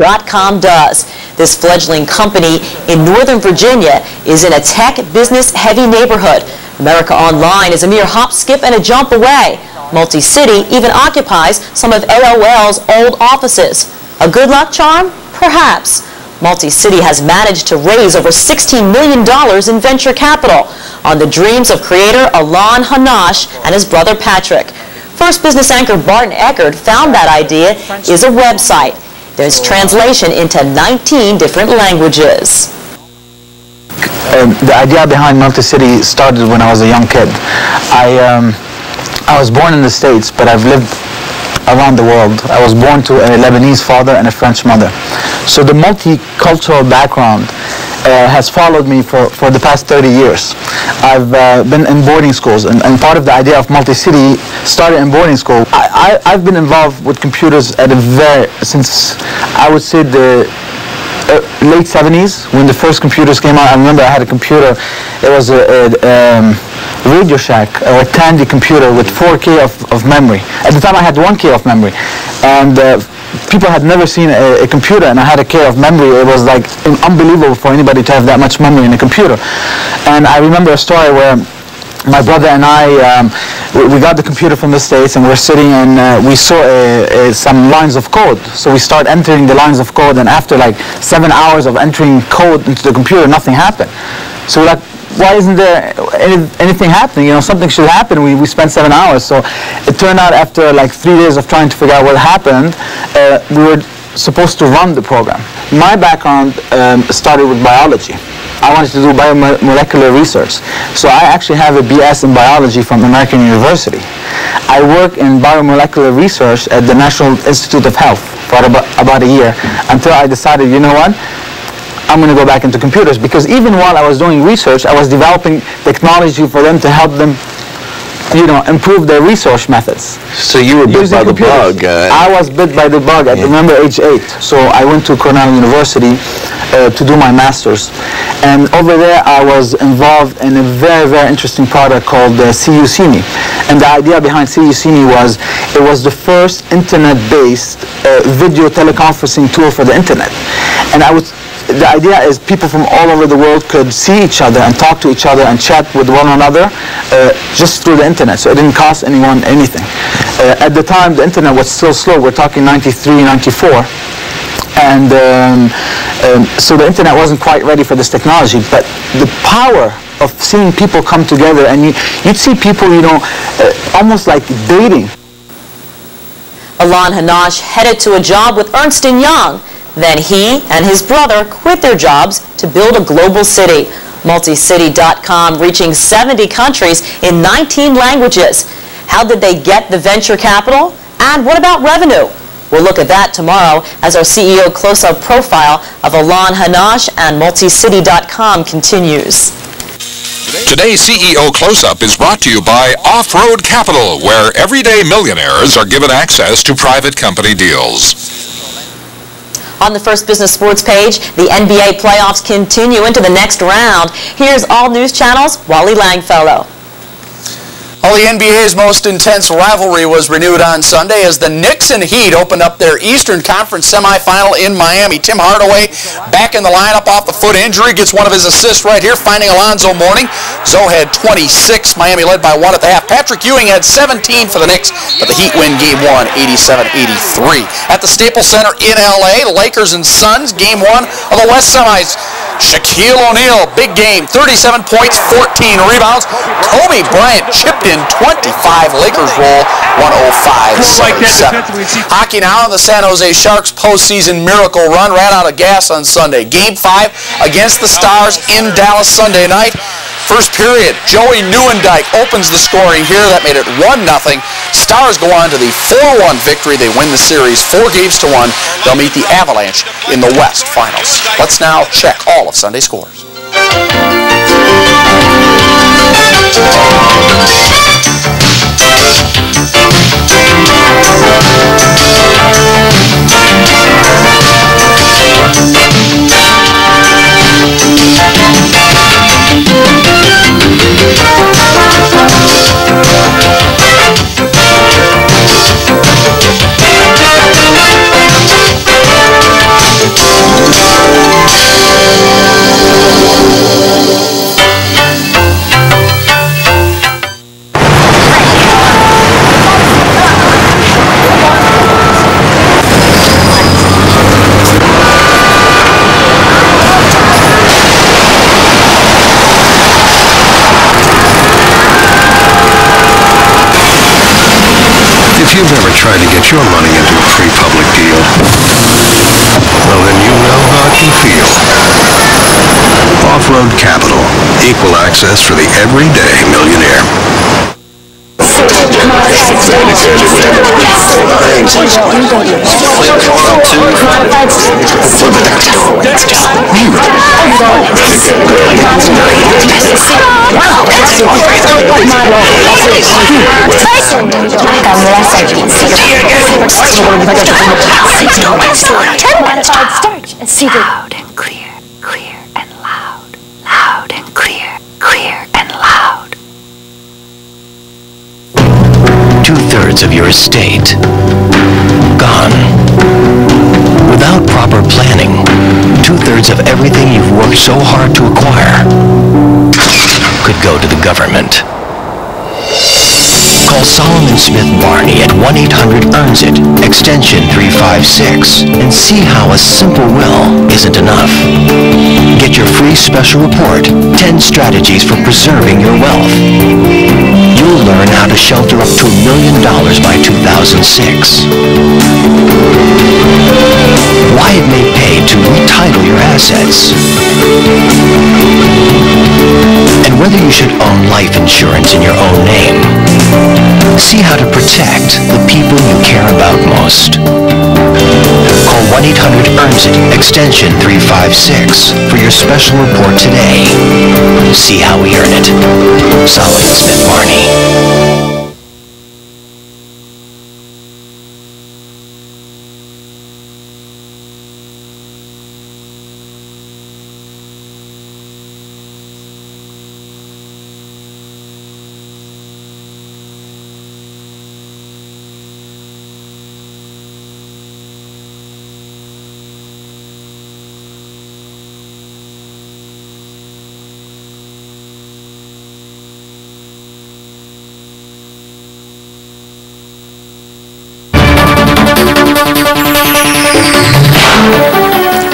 MultiCity.com does. This fledgling company in Northern Virginia is in a tech business-heavy neighborhood. America Online is a mere hop, skip, and a jump away. MultiCity even occupies some of AOL's old offices. A good luck charm? Perhaps. MultiCity has managed to raise over $16 million in venture capital on the dreams of creator Alon Hanash and his brother Patrick. First business anchor Barton Eckert found that idea is a website. There's translation into 19 different languages. The idea behind MultiCity started when I was a young kid. I was born in the States, but I've lived around the world. I was born to a Lebanese father and a French mother. So the multicultural background has followed me for the past 30 years. I've been in boarding schools, and part of the idea of MultiCity started in boarding school. I've been involved with computers since I would say the late 70s, when the first computers came out. I remember I had a computer. It was a Radio Shack or a Tandy computer with 4K of memory. At the time I had 1K of memory, and people had never seen a computer, and I had a K of memory. It was like unbelievable for anybody to have that much memory in a computer. And I remember a story where my brother and I, we got the computer from the States, and we're sitting, and we saw some lines of code. So we start entering the lines of code, and after like 7 hours of entering code into the computer, nothing happened. So we're like, why isn't there anything happening? You know, something should happen. We spent 7 hours. So it turned out after like 3 days of trying to figure out what happened, we were supposed to run the program. My background started with biology. I wanted to do biomolecular research. So I actually have a BS in biology from American University. I work in biomolecular research at the National Institute of Health for about a year, until I decided, you know what? I'm going to go back into computers, because even while I was doing research, I was developing technology for them to help them, you know, improve their research methods. So you were bit by the bug. I was bit by the bug at, remember, age 8. So I went to Cornell University to do my master's. And over there, I was involved in a very, very interesting product called See You, See Me. And the idea behind See You, See Me was, it was the first internet-based video teleconferencing tool for the internet. And the idea is people from all over the world could see each other and talk to each other and chat with one another just through the internet. So it didn't cost anyone anything. At the time, the internet was still slow. We're talking 93, 94. And so the internet wasn't quite ready for this technology. But the power of seeing people come together, and you'd see people, you know, almost like dating. Alon Hanash headed to a job with Ernst & Young. Then he and his brother quit their jobs to build a global city. MultiCity.com reaching 70 countries in 19 languages. How did they get the venture capital? And what about revenue? We'll look at that tomorrow as our CEO close-up profile of Alon Hanash and MultiCity.com continues. Today's CEO Close-Up is brought to you by Off-Road Capital, where everyday millionaires are given access to private company deals. On the First Business Sports page, the NBA playoffs continue into the next round. Here's All News Channel's Wally Langfellow. Well, the NBA's most intense rivalry was renewed on Sunday as the Knicks and Heat opened up their Eastern Conference semifinal in Miami. Tim Hardaway back in the lineup off the foot injury, gets one of his assists right here, finding Alonzo Mourning. Zoe had 26. Miami led by 1 at the half. Patrick Ewing had 17 for the Knicks, but the Heat win Game 1, 87-83. At the Staples Center in L.A., the Lakers and Suns, Game 1 of the West Semis. Shaquille O'Neal, big game, 37 points, 14 rebounds. Kobe Bryant chipped in 25. Lakers roll 105-77. Hockey now, the San Jose Sharks postseason miracle run ran out of gas on Sunday. Game 5 against the Stars in Dallas Sunday night. First period, Joey Nieuwendyk opens the scoring here. That made it 1-0. Stars go on to the 4-1 victory. They win the series 4-1. They'll meet the Avalanche in the West Finals. Let's now check all of Sunday's scores. ever tried to get your money into a free public deal? Well, then you know how it can feel. Off-Road Capital. Equal access for the everyday millionaire. Loud and clear, clear and loud, loud and clear, clear and loud. 2/3 of your estate gone. Without proper planning, 2/3 of everything you've worked so hard to acquire could go to the government. Call Solomon Smith Barney at 1-800-EARNS-IT, extension 356, and see how a simple will isn't enough. Get your free special report, 10 strategies for preserving your wealth. You'll learn how to shelter up to $1 million by 2006. Why it may pay to retitle your assets. And whether you should own life insurance in your own name. See how to protect the people you care about most. Call 1-800-EARNS-IT, extension 356 for your special report today. See how we earn it. Solomon Smith Barney.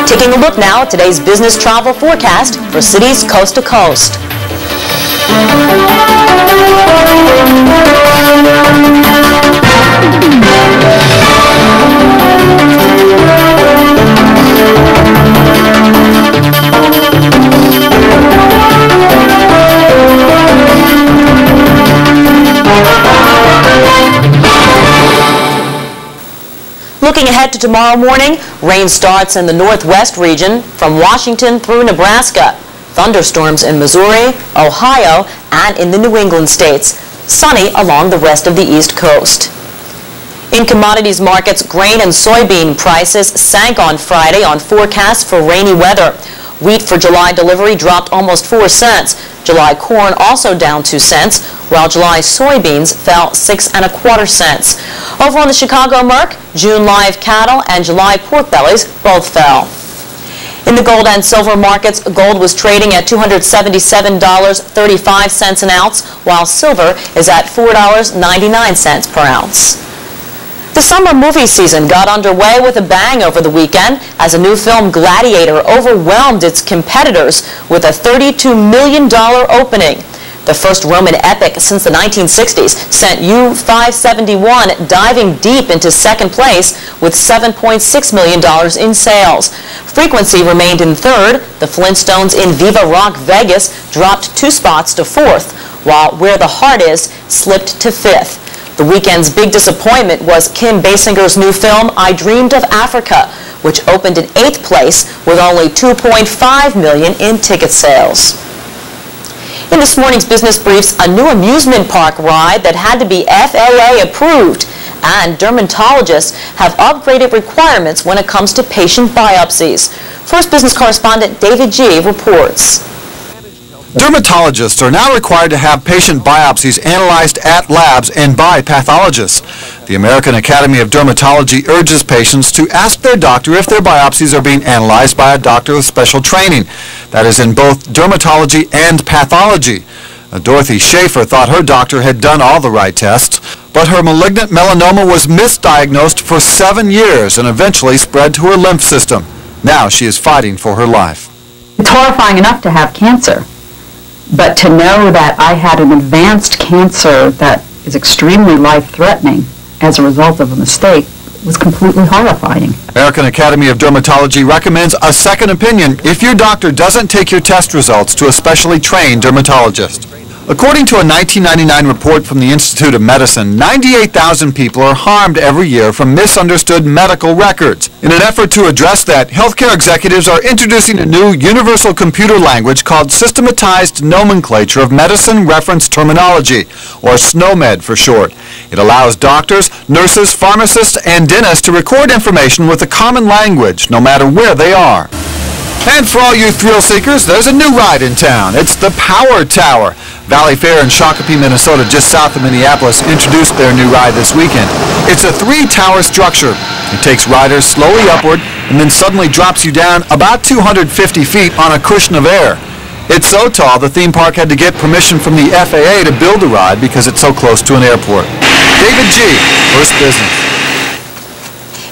Taking a look now at today's business travel forecast for cities coast to coast. Looking ahead to tomorrow morning, rain starts in the northwest region from Washington through Nebraska. Thunderstorms in Missouri, Ohio, and in the New England states. Sunny along the rest of the East Coast. In commodities markets, grain and soybean prices sank on Friday on forecasts for rainy weather. Wheat for July delivery dropped almost 4 cents. July corn also down 2 cents, while July soybeans fell 6 1/4 cents. Over on the Chicago Merc, June live cattle and July pork bellies both fell. In the gold and silver markets, gold was trading at $277.35 an ounce, while silver is at $4.99 per ounce. The summer movie season got underway with a bang over the weekend as a new film, Gladiator, overwhelmed its competitors with a $32 million opening. The first Roman epic since the 1960s sent U-571 diving deep into second place with $7.6 million in sales. Frequency remained in third. The Flintstones in Viva Rock Vegas dropped 2 spots to fourth, while Where the Heart Is slipped to fifth. The weekend's big disappointment was Kim Basinger's new film, I Dreamed of Africa, which opened in 8th place with only $2.5 million in ticket sales. In this morning's business briefs, a new amusement park ride that had to be FAA approved, and dermatologists have upgraded requirements when it comes to patient biopsies. First Business correspondent David G. reports. Dermatologists are now required to have patient biopsies analyzed at labs and by pathologists. The American Academy of Dermatology urges patients to ask their doctor if their biopsies are being analyzed by a doctor with special training. That is in both dermatology and pathology. Dorothy Schaefer thought her doctor had done all the right tests, but her malignant melanoma was misdiagnosed for 7 years and eventually spread to her lymph system. Now she is fighting for her life. It's horrifying enough to have cancer. But to know that I had an advanced cancer that is extremely life-threatening as a result of a mistake was completely horrifying. American Academy of Dermatology recommends a second opinion if your doctor doesn't take your test results to a specially trained dermatologist. According to a 1999 report from the Institute of Medicine, 98,000 people are harmed every year from misunderstood medical records. In an effort to address that, healthcare executives are introducing a new universal computer language called Systematized Nomenclature of Medicine Reference Terminology, or SNOMED for short. It allows doctors, nurses, pharmacists, and dentists to record information with a common language, no matter where they are. And for all you thrill seekers, there's a new ride in town. It's the Power Tower. Valley Fair in Shakopee, Minnesota, just south of Minneapolis, introduced their new ride this weekend. It's a 3-tower structure. It takes riders slowly upward and then suddenly drops you down about 250 feet on a cushion of air. It's so tall, the theme park had to get permission from the FAA to build the ride because it's so close to an airport. David G., First Business.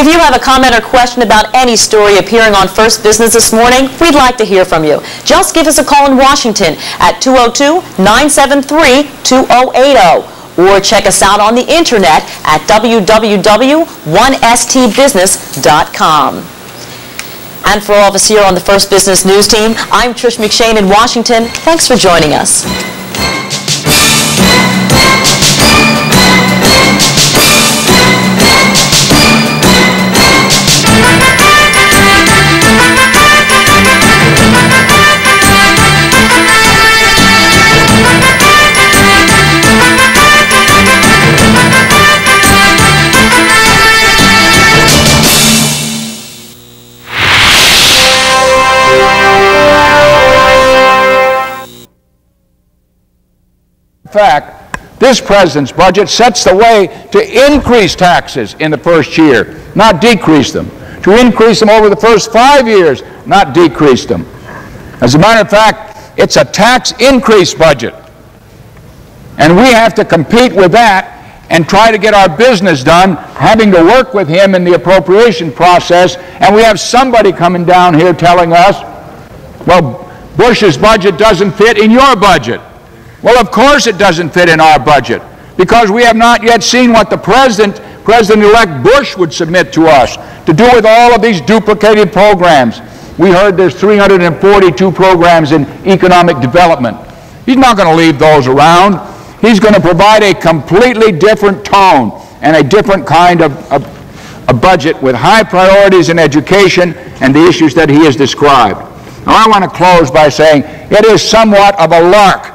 If you have a comment or question about any story appearing on First Business this morning, we'd like to hear from you. Just give us a call in Washington at 202-973-2080 or check us out on the internet at www.1stbusiness.com. And for all of us here on the First Business News Team, I'm Trish McShane in Washington. Thanks for joining us. In fact, this president's budget sets the way to increase taxes in the first year, not decrease them. To increase them over the first 5 years, not decrease them. As a matter of fact, it's a tax increase budget. And we have to compete with that and try to get our business done, having to work with him in the appropriation process. And we have somebody coming down here telling us, well, Bush's budget doesn't fit in your budget. Well, of course it doesn't fit in our budget, because we have not yet seen what the President-elect Bush would submit to us to do with all of these duplicated programs. We heard there's 342 programs in economic development. He's not going to leave those around. He's going to provide a completely different tone and a different kind of a budget with high priorities in education and the issues that he has described. Now, I want to close by saying it is somewhat of a lark